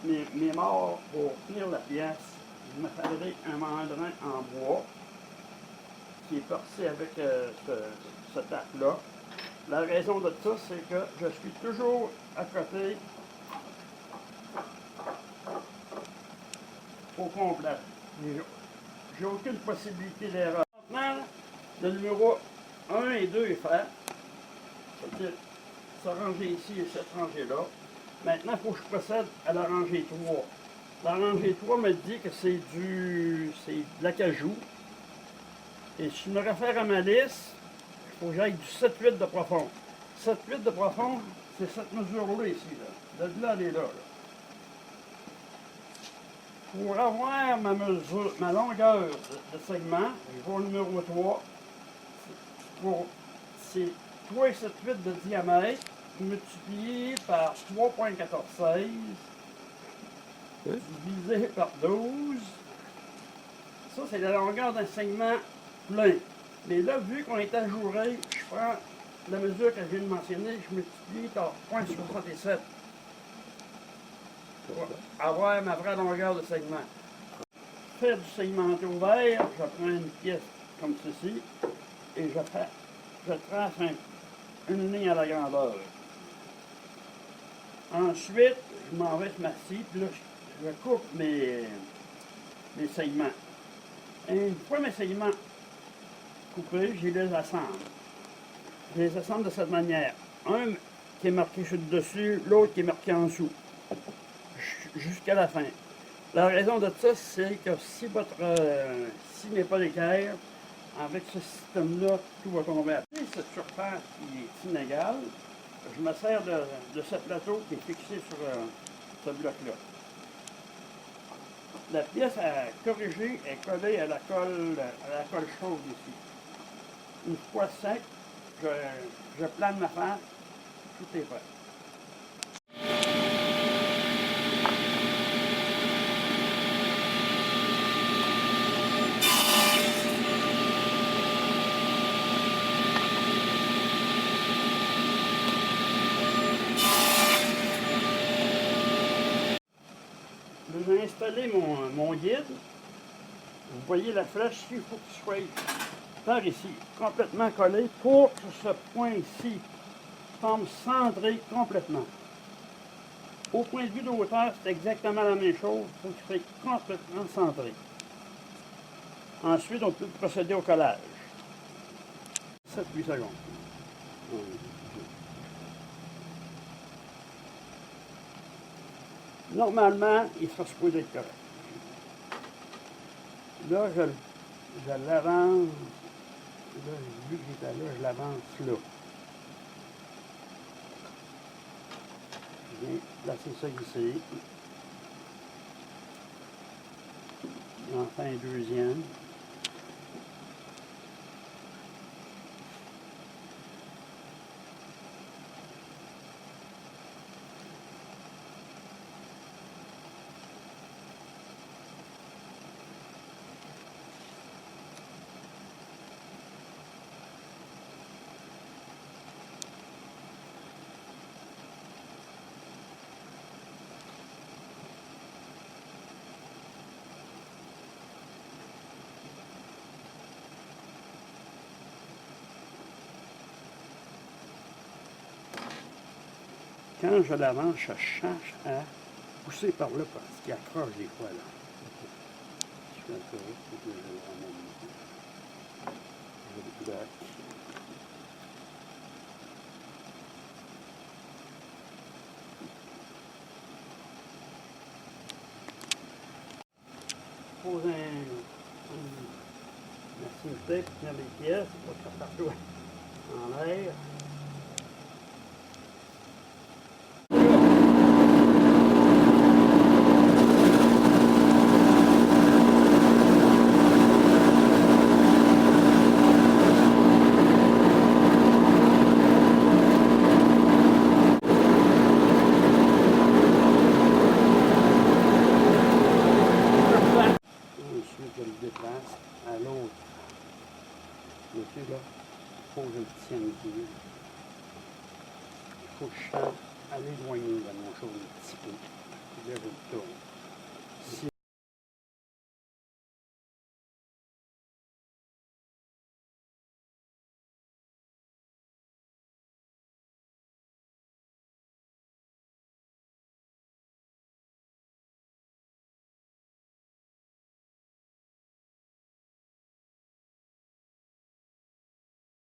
mes morts pour tenir la pièce. Il me faudrait un mandrin en bois qui est percé avec ce tape-là. La raison de ça, c'est que je suis toujours à côté au complet. J'ai aucune possibilité d'erreur. Maintenant, le numéro 1 et 2 est fait. C'est-à-dire, cette rangée ici et cette rangée-là. Maintenant, il faut que je procède à la rangée 3. La rangée 3 me dit que c'est de l'acajou. Et si je me réfère à ma liste, il faut que j'aille du 7-8 de profond. 7-8 de profond, c'est cette mesure-là ici. Là. De là, elle est là. Pour avoir ma mesure, ma longueur de segment, je vais au numéro 3. C'est 3,78 de diamètre multiplié par 3,1416 divisé par 12. Ça, c'est la longueur d'un segment plein. Mais là, vu qu'on est ajouré, je prends la mesure que je viens de mentionner, je multiplie par 0,67 pour avoir ma vraie longueur de segment. Pour faire du segmenté ouvert, je prends une pièce comme ceci et je trace une ligne à la grandeur. Ensuite, je m'en vais sur ma scie, puis là, je coupe mes segments. Et une fois mes segments coupés, je les assemble. Je les assemble de cette manière. Un qui est marqué sur le dessus, l'autre qui est marqué en dessous. Jusqu'à la fin. La raison de ça, c'est que si votre scie n'est pas d'équerre, avec ce système-là, tout va tomber à pied. Cette surface qui est inégale, je me sers de ce plateau qui est fixé sur ce bloc-là. La pièce à corriger est collée à la colle chaude ici. Une fois sec, je plane ma face, tout est prêt. J'ai installé mon guide. Vous voyez la flèche, il faut qu'il soit par ici, complètement collé pour que ce point ici semble centré complètement. Au point de vue de hauteur, c'est exactement la même chose, il faut qu'il soit complètement centré. Ensuite, on peut procéder au collage. 7-8 secondes. Normalement, il sera supposé être correct. Là, je l'avance. Là, vu que j'étais là, je l'avance là. Je viens placer ça ici. J'en fais un deuxième. Quand je l'avance, je cherche à pousser par là parce qu'il accroche des fois là. Je fais un peu, je le ramène. Je le bloque. Pose un masking tape pour tenir les pièces, pour que ça parte en l'air. Je le déplace à l'autre. Là, il faut que je le tienne bien. Il faut que je cherche à l'éloigner de mon chose un petit peu. Puis là, je le tourne.